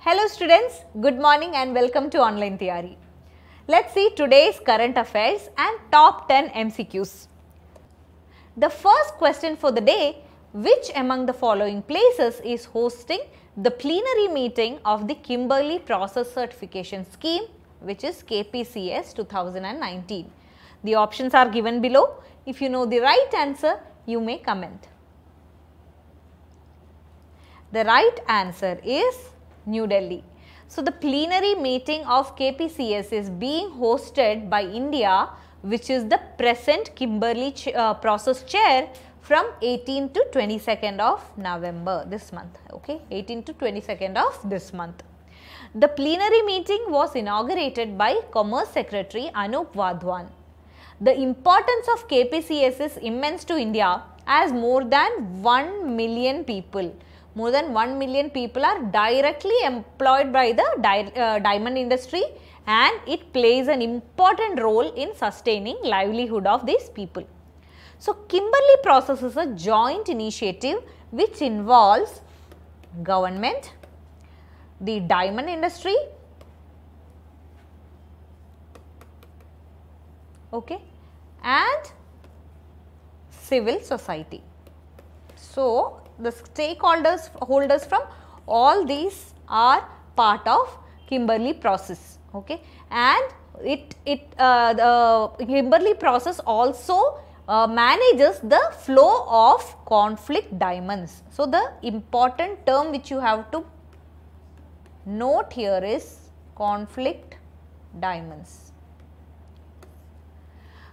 Hello students, good morning and welcome to OnlineTyari. Let's see today's current affairs and top 10 MCQs. The first question for the day, which among the following places is hosting the plenary meeting of the Kimberley Process Certification Scheme, which is KPCS 2019? The options are given below. If you know the right answer, you may comment. The right answer is New Delhi. So, the plenary meeting of KPCS is being hosted by India, which is the present Kimberley Process Chair from 18th to 22nd of November this month. Okay, 18th to 22nd of this month. The plenary meeting was inaugurated by Commerce Secretary Anup Wadhwan. The importance of KPCS is immense to India as more than 1 million people. More than 1 million people are directly employed by the diamond industry, and it plays an important role in sustaining livelihood of these people. So, Kimberley Process is a joint initiative which involves government, the diamond industry, okay, and civil society. So, the stakeholders from all these are part of Kimberley process, okay, and the Kimberley process also manages the flow of conflict diamonds. So, the important term which you have to note here is conflict diamonds.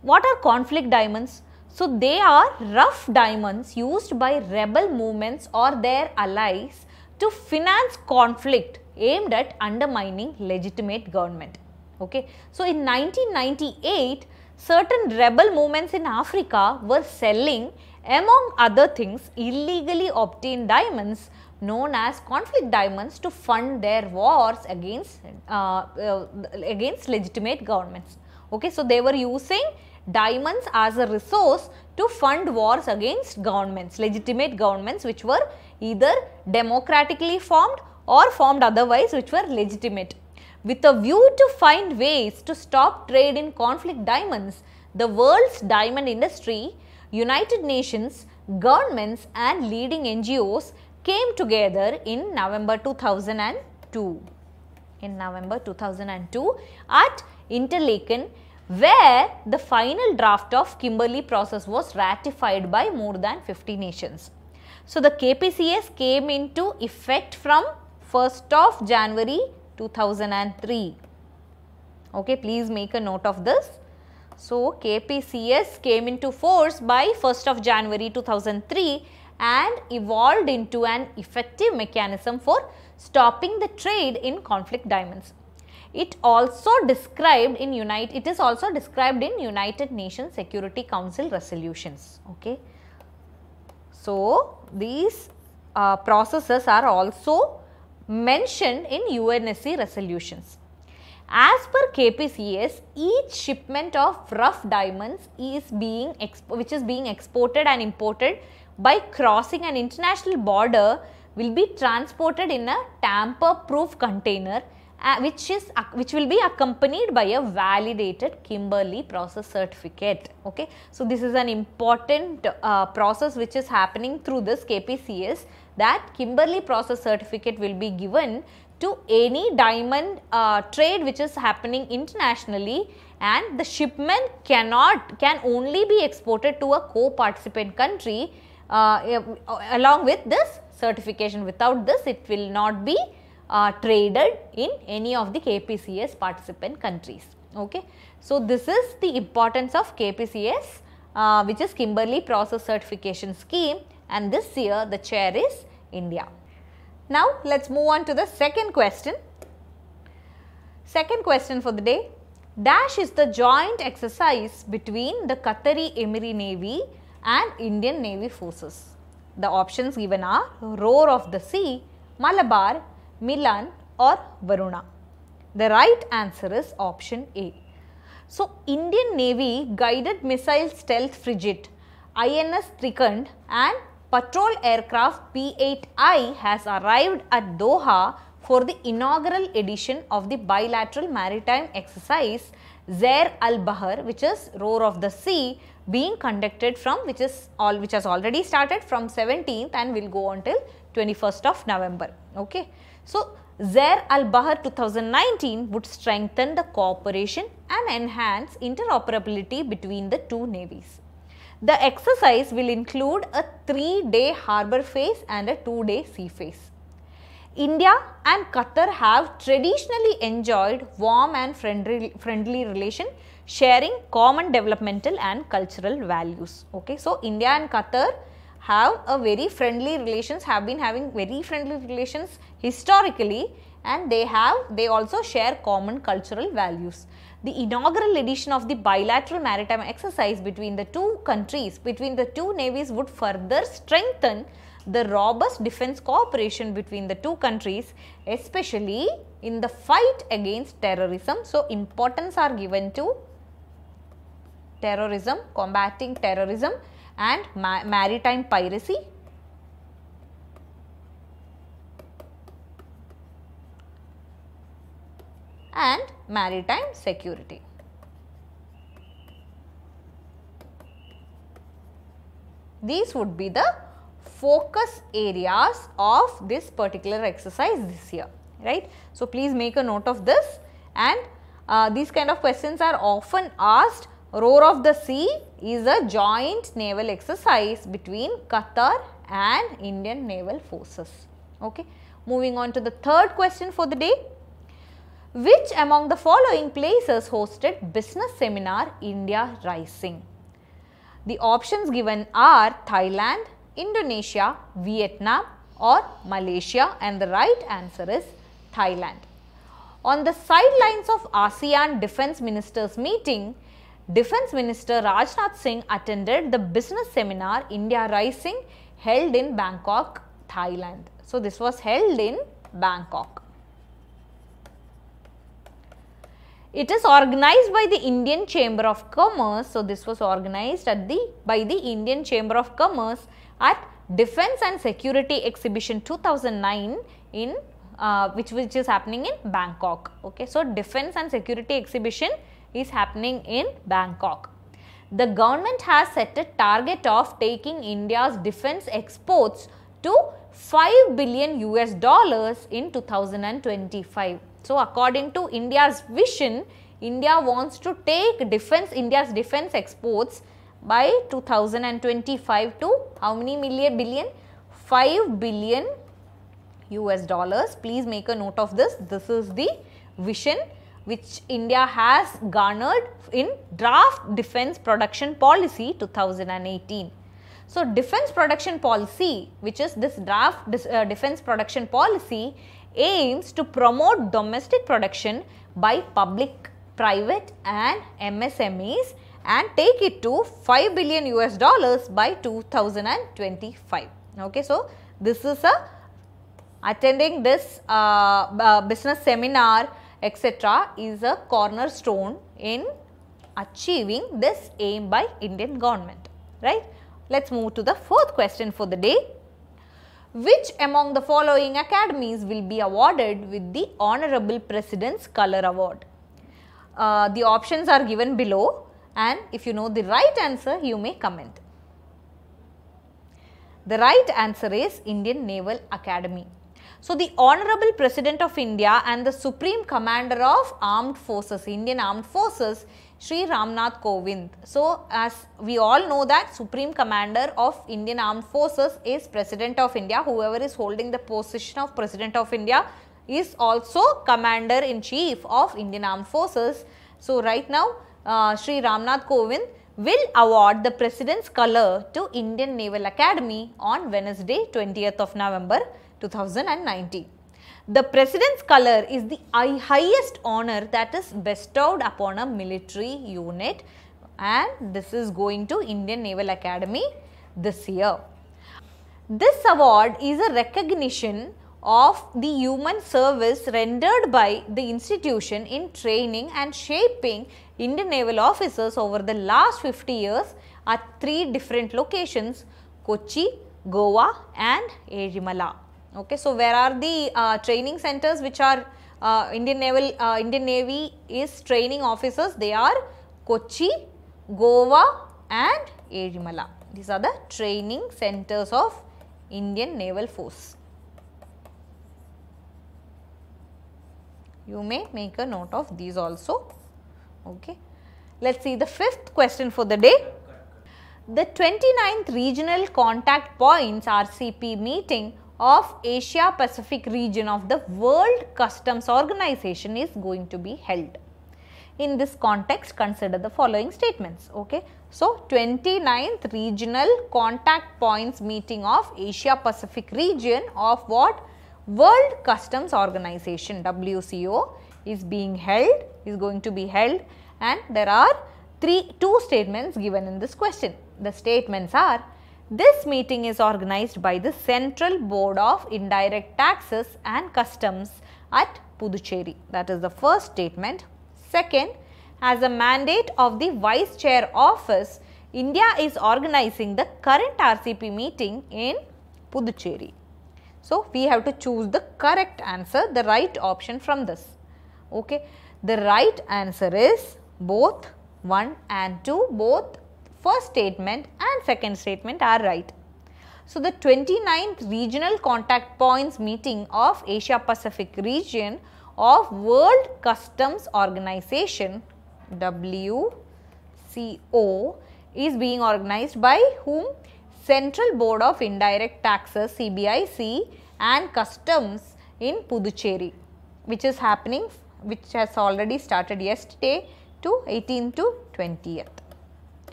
What are conflict diamonds? So, they are rough diamonds used by rebel movements or their allies to finance conflict aimed at undermining legitimate government. Okay. So, in 1998, certain rebel movements in Africa were selling, among other things, illegally obtained diamonds known as conflict diamonds to fund their wars against legitimate governments. Okay. So, they were using diamonds as a resource to fund wars against governments, legitimate governments which were either democratically formed or formed otherwise which were legitimate. With a view to find ways to stop trade in conflict diamonds, the world's diamond industry, United Nations, governments and leading NGOs came together in November 2002. In November 2002 at Interlaken, where the final draft of Kimberley process was ratified by more than 50 nations. So, the KPCS came into effect from 1st of January 2003. Okay, please make a note of this. So, KPCS came into force by 1st of January 2003 and evolved into an effective mechanism for stopping the trade in conflict diamonds. It is also described in United Nations Security Council resolutions. Okay. So, these processes are also mentioned in UNSC resolutions. As per KPCS, each shipment of rough diamonds which is being exported and imported by crossing an international border will be transported in a tamper-proof container, which will be accompanied by a validated Kimberley Process Certificate. Okay. So, this is an important process which is happening through this KPCS, that Kimberley Process Certificate will be given to any diamond trade which is happening internationally, and the shipment can only be exported to a co-participant country along with this certification. Without this, it will not be traded in any of the KPCS participant countries. Okay. So, this is the importance of KPCS, which is Kimberley Process Certification Scheme, and this year the chair is India. Now, let us move on to the second question. Second question for the day. Dash is the joint exercise between the Qatari Emiri Navy and Indian Navy forces. The options given are Roar of the Sea, Malabar, Milan or Varuna. The right answer is option A. So, Indian Navy guided missile stealth frigate INS Trikand and patrol aircraft P-8I has arrived at Doha for the inaugural edition of the bilateral maritime exercise Zair al-Bahr, which is Roar of the Sea, being conducted from which has already started from 17th and will go until 21st of November. Okay. So, Zair al-Bahr 2019 would strengthen the cooperation and enhance interoperability between the two navies. The exercise will include a 3-day harbour phase and a 2-day sea phase. India and Qatar have traditionally enjoyed warm and friendly relation, sharing common developmental and cultural values. Okay, so India and Qatar have a very friendly relations, have been having very friendly relations historically, and they also share common cultural values. The inaugural edition of the bilateral maritime exercise between the two countries, between the two navies, would further strengthen the robust defense cooperation between the two countries, especially in the fight against terrorism. So, importance are given to terrorism, combating terrorism and maritime piracy, and maritime security. These would be the focus areas of this particular exercise this year, right. So, please make a note of this, and these kind of questions are often asked. Roar of the Sea is a joint naval exercise between Qatar and Indian naval forces. Okay. Moving on to the third question for the day. Which among the following places hosted business seminar India Rising? The options given are Thailand, Indonesia, Vietnam or Malaysia, and the right answer is Thailand. On the sidelines of ASEAN Defence Ministers meeting, Defence Minister Rajnath Singh attended the business seminar India Rising held in Bangkok, Thailand. So, this was held in Bangkok. It is organized by the Indian Chamber of Commerce. So, this was organized by the Indian Chamber of Commerce at Defence and Security Exhibition 2009 in which is happening in Bangkok. Okay. So, Defence and Security Exhibition is happening in Bangkok. The government has set a target of taking India's defence exports to $5 billion in 2025. So, according to India's vision, India wants to take India's defence exports by 2025 to how many billion? $5 billion. Please make a note of this. This is the vision which India has garnered in Draft Defence Production Policy 2018. So, Defence Production Policy, which is this Draft Defence Production Policy, aims to promote domestic production by public, private and MSMEs and take it to $5 billion by 2025. Okay, so this is attending this business seminar etc. is a cornerstone in achieving this aim by Indian government, right. Let us move to the fourth question for the day. Which among the following academies will be awarded with the Honorable President's Colour Award? The options are given below, and if you know the right answer, you may comment. The right answer is Indian Naval Academy. So, the Honorable President of India and the Supreme Commander of Armed Forces, Indian Armed Forces, Shri Ramnath Kovind. So, as we all know that Supreme Commander of Indian Armed Forces is President of India. Whoever is holding the position of President of India is also Commander in Chief of Indian Armed Forces. So, right now Shri Ramnath Kovind will award the President's Colour to Indian Naval Academy on Wednesday 20th of November 2019. The President's Colour is the highest honour that is bestowed upon a military unit, and this is going to Indian Naval Academy this year. This award is a recognition of the human service rendered by the institution in training and shaping Indian naval officers over the last 50 years at 3 different locations: Kochi, Goa and Erimala. Okay, so where are the training centers which are Indian Navy is training officers? They are Kochi, Goa and Erimala. These are the training centers of Indian Naval Force. You may make a note of these also. Okay. Let's see the fifth question for the day. The 29th Regional Contact Points RCP meeting of Asia Pacific region of the World Customs Organization is going to be held. In this context, consider the following statements. Okay. So, 29th Regional Contact Points meeting of Asia Pacific region of what? World Customs Organization WCO is being held, is going to be held, and there are two statements given in this question. The statements are: this meeting is organized by the Central Board of Indirect Taxes and Customs at Puducherry. That is the first statement. Second, as a mandate of the Vice Chair Office, India is organizing the current RCP meeting in Puducherry. So, we have to choose the correct answer, the right option from this. Okay. The right answer is both 1 and 2, both first statement and second statement are right. So, the 29th Regional Contact Points meeting of Asia Pacific region of World Customs Organization WCO is being organized by whom? Central Board of Indirect Taxes CBIC and Customs in Puducherry, which is happening, which has already started yesterday to 18th to 20th.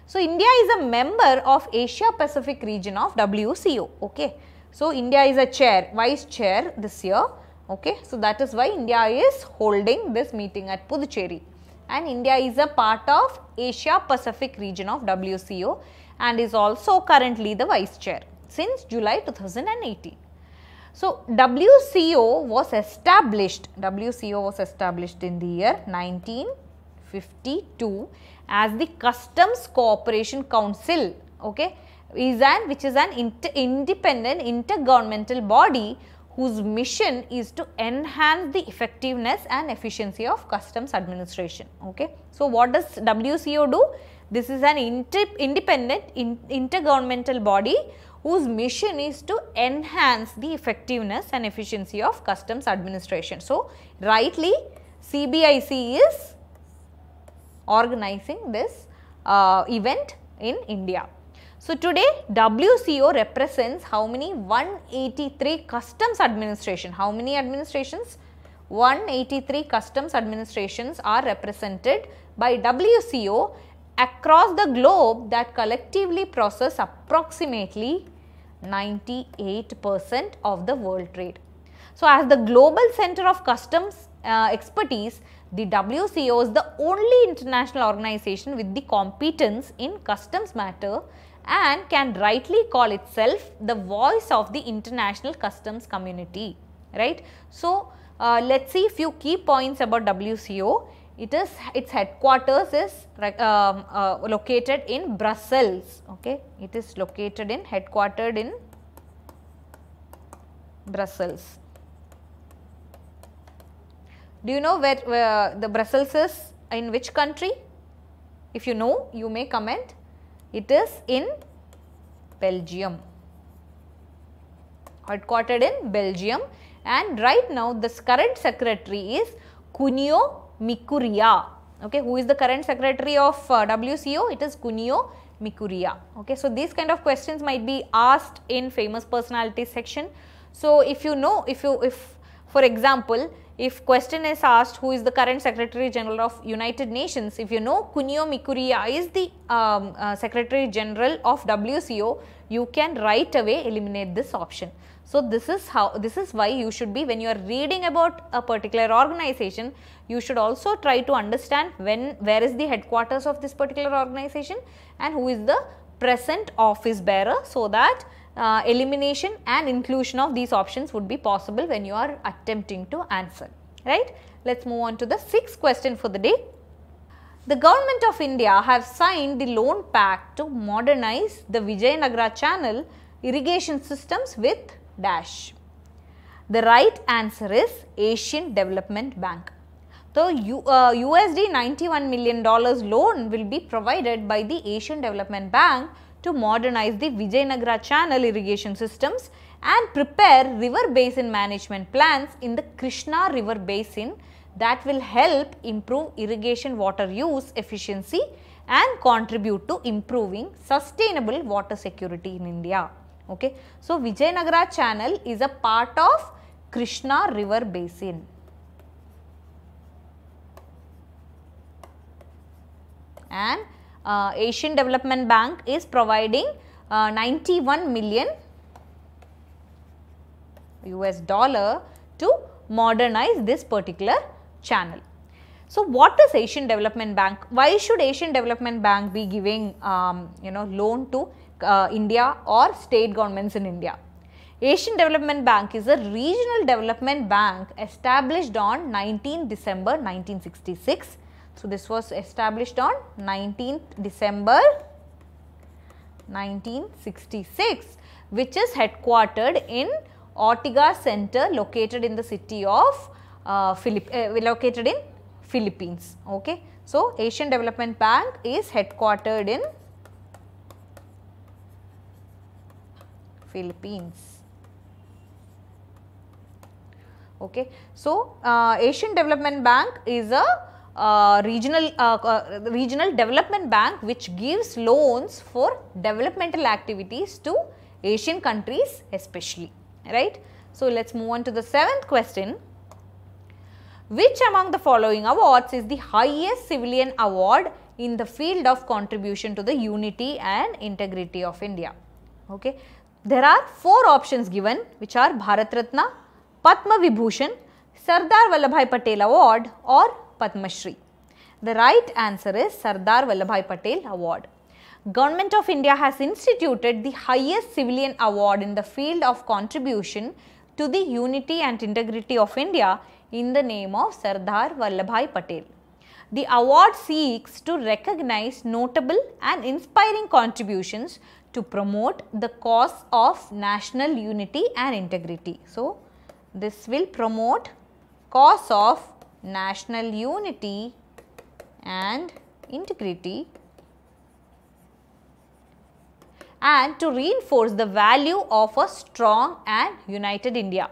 So, India is a member of Asia Pacific region of WCO. Okay. So, India is a chair, vice chair this year. Okay. So, that is why India is holding this meeting at Puducherry, and India is a part of Asia Pacific region of WCO and is also currently the vice chair since July 2018. So, WCO was established in the year 1952 as the Customs Cooperation Council, okay, which is an independent intergovernmental body whose mission is to enhance the effectiveness and efficiency of customs administration. Okay. So, what does WCO do? This is an independent intergovernmental body whose mission is to enhance the effectiveness and efficiency of customs administration. So, rightly CBIC is organizing this event in India. So, today WCO represents how many? 183 customs administration. How many administrations? 183 customs administrations are represented by WCO across the globe that collectively process approximately 98% of the world trade. So, as the global center of customs expertise, the WCO is the only international organization with the competence in customs matter and can rightly call itself the voice of the international customs community, right. So, let us see few key points about WCO. Its headquarters is located in Brussels. Okay, it is headquartered in Brussels. Do you know where the Brussels is, in which country? If you know, you may comment. It is in Belgium. Headquartered in Belgium, and right now this current secretary is Kunio Mikuria. Okay, who is the current secretary of WCO? It is Kunio Mikuria. Okay, so these kind of questions might be asked in famous personalities section. So, if you know, if for example, if question is asked who is the current Secretary General of United Nations, if you know Kunio Mikuria is the Secretary General of WCO, you can right away eliminate this option. So, this is why you should be, when you are reading about a particular organization, you should also try to understand where is the headquarters of this particular organization and who is the present office bearer, so that elimination and inclusion of these options would be possible when you are attempting to answer, right. Let us move on to the sixth question for the day. The Government of India have signed the loan pact to modernize the Vijayanagara Channel irrigation systems with dash. The right answer is Asian Development Bank. So, USD $91 million loan will be provided by the Asian Development Bank to modernize the Vijayanagara Channel irrigation systems and prepare river basin management plans in the Krishna river basin that will help improve irrigation water use efficiency and contribute to improving sustainable water security in India. Okay. So, Vijayanagara Channel is a part of Krishna river basin. And Asian Development Bank is providing 91 million US dollar to modernize this particular channel. So, what is Asian Development Bank? Why should Asian Development Bank be giving loan to India or state governments in India? Asian Development Bank is a regional development bank established on 19 December 1966. So, this was established on 19th December 1966, which is headquartered in Ortigas Center located in the city of located in Philippines. Okay. So, Asian Development Bank is headquartered in Philippines. Okay. So, Asian Development Bank is a regional development bank which gives loans for developmental activities to Asian countries especially, right. So, let us move on to the 7th question. Which among the following awards is the highest civilian award in the field of contribution to the unity and integrity of India? Okay. There are 4 options given, which are Bharat Ratna, Padma Vibhushan, Sardar Vallabhbhai Patel Award or Padma Shri. The right answer is Sardar Vallabhbhai Patel Award. Government of India has instituted the highest civilian award in the field of contribution to the unity and integrity of India in the name of Sardar Vallabhbhai Patel. The award seeks to recognize notable and inspiring contributions to promote the cause of national unity and integrity. So, this will promote cause of national unity and integrity and to reinforce the value of a strong and united India.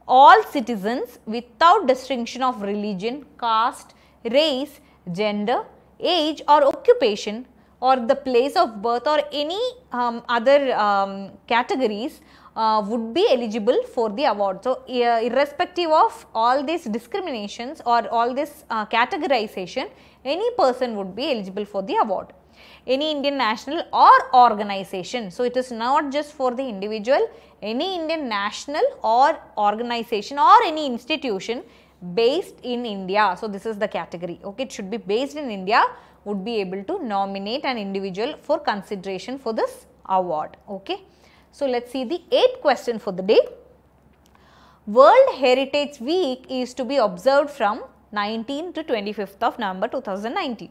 All citizens without distinction of religion, caste, race, gender, age or occupation or the place of birth or any other categories would be eligible for the award. So, irrespective of all these discriminations or all this categorization, any person would be eligible for the award. Any Indian national or organization. So, it is not just for the individual, any Indian national or organization or any institution based in India. So, this is the category. Okay, it should be based in India, would be able to nominate an individual for consideration for this award. Okay. So, let us see the 8th question for the day. World Heritage Week is to be observed from 19th to 25th of November 2019.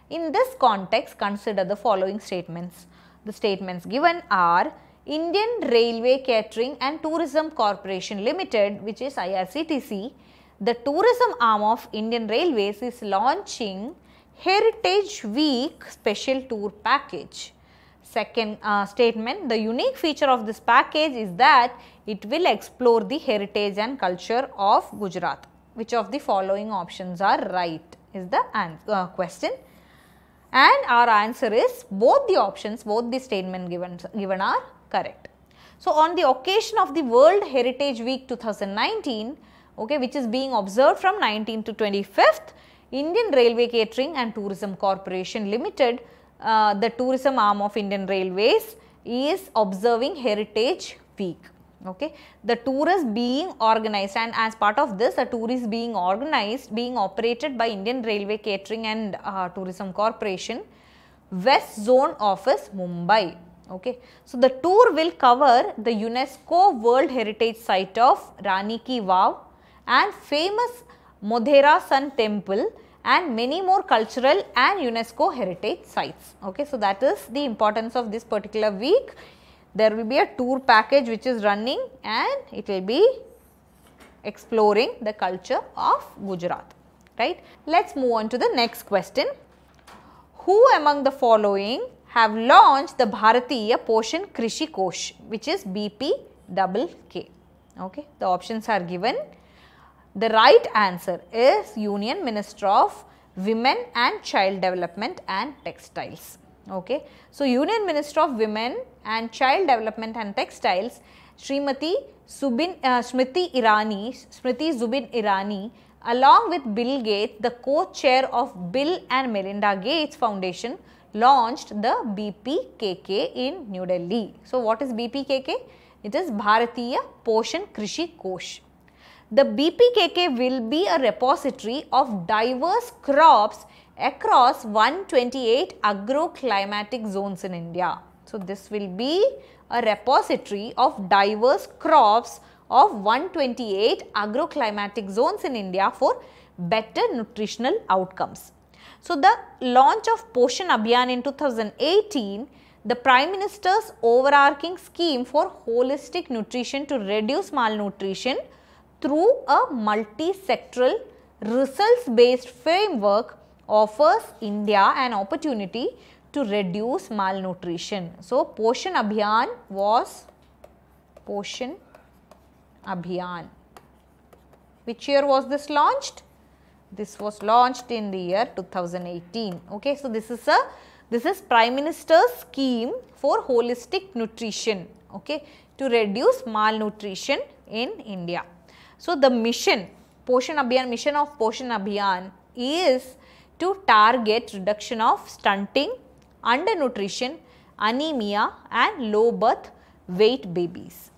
In this context, consider the following statements. The statements given are Indian Railway Catering and Tourism Corporation Limited, which is IRCTC, the tourism arm of Indian Railways, is launching Heritage Week Special Tour Package. Second statement, the unique feature of this package is that it will explore the heritage and culture of Gujarat. Which of the following options are right is the question, and our answer is both the options, both the statement given are correct. So, on the occasion of the World Heritage Week 2019, okay, which is being observed from 19th to 25th, Indian Railway Catering and Tourism Corporation Limited, the tourism arm of Indian Railways, is observing Heritage Week. Okay. The tour is being organized, and as part of this, a tour is being organized, being operated by Indian Railway Catering and Tourism Corporation, West Zone Office, Mumbai. Okay. So, the tour will cover the UNESCO World Heritage Site of Rani Ki Vav and famous Modhera Sun Temple and many more cultural and UNESCO heritage sites. Okay. So, that is the importance of this particular week. There will be a tour package which is running and it will be exploring the culture of Gujarat, right. Let's move on to the next question. Who among the following have launched the Bharatiya Poshan Krishi Kosh, which is BPKK? Okay, the options are given. The right answer is Union Minister of Women and Child Development and Textiles. Okay, so Union Minister of Women and Child Development and Textiles, Smriti Zubin Irani, along with Bill Gates, the co-chair of Bill and Melinda Gates Foundation, launched the BPKK in New Delhi. So, what is BPKK? It is Bharatiya Poshan Krishi Kosh. The BPKK will be a repository of diverse crops across 128 agroclimatic zones in India. So, this will be a repository of diverse crops of 128 agroclimatic zones in India for better nutritional outcomes. So, the launch of Poshan Abhiyan in 2018, the Prime Minister's overarching scheme for holistic nutrition to reduce malnutrition through a multi-sectoral results-based framework, offers India an opportunity to reduce malnutrition. So, Poshan Abhiyan was Poshan Abhiyan. Which year was this launched? This was launched in the year 2018. Okay, so this is Prime Minister's scheme for holistic nutrition, okay, to reduce malnutrition in India. So, the mission of Poshan Abhiyan is to target reduction of stunting, undernutrition, anemia and low birth weight babies.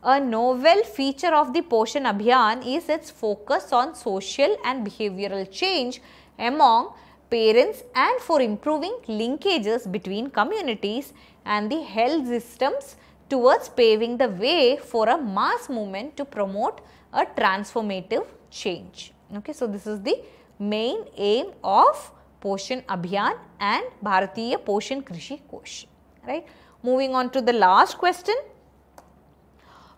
A novel feature of the Poshan Abhiyan is its focus on social and behavioral change among parents and for improving linkages between communities and the health systems towards paving the way for a mass movement to promote a transformative change. Okay, so, this is the main aim of Poshan Abhiyan and Bharatiya Poshan Krishi Kosh, right. Moving on to the last question.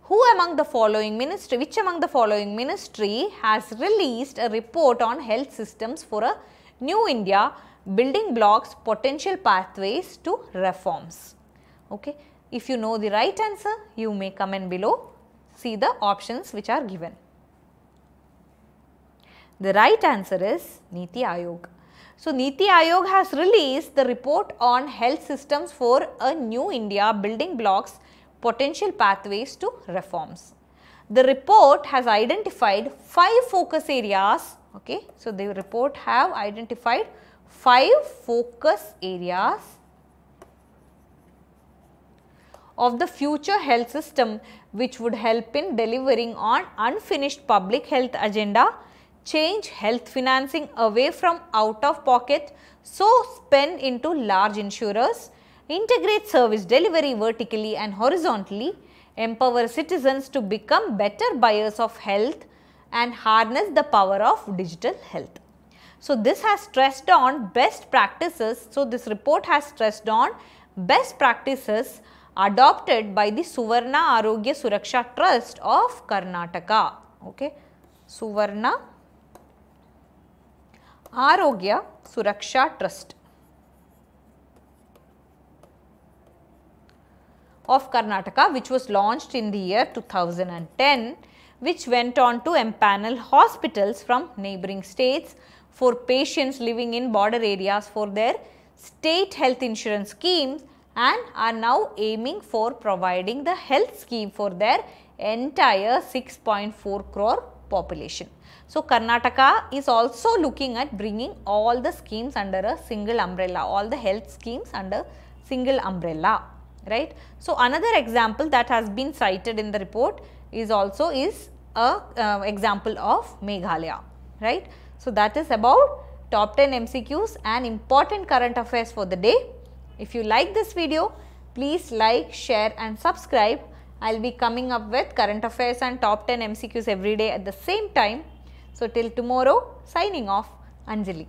Which among the following ministry has released a report on health systems for a new India, building blocks, potential pathways to reforms? Okay. If you know the right answer, you may comment below. See the options which are given. The right answer is NITI Aayog. So, NITI Aayog has released the report on health systems for a new India, building blocks, potential pathways to reforms. The report has identified 5 focus areas. Okay. So, the report have identified 5 focus areas of the future health system which would help in delivering on unfinished public health agenda, change health financing away from out of pocket, so spend into large insurers, integrate service delivery vertically and horizontally, empower citizens to become better buyers of health and harness the power of digital health. So, this has stressed on best practices. So, this report has stressed on best practices adopted by the Suvarna Arogya Suraksha Trust of Karnataka. Okay. Suvarna Arogya Suraksha Trust of Karnataka, which was launched in the year 2010, which went on to empanel hospitals from neighbouring states for patients living in border areas for their state health insurance schemes and are now aiming for providing the health scheme for their entire 6.4 crore population. So, Karnataka is also looking at bringing all the schemes under a single umbrella, all the health schemes under single umbrella, right. So, another example that has been cited in the report is also a example of Meghalaya, right. So, that is about top 10 MCQs and important current affairs for the day. If you like this video, please like, share and subscribe. I will be coming up with current affairs and top 10 MCQs every day at the same time. So, till tomorrow, signing off, Anjali.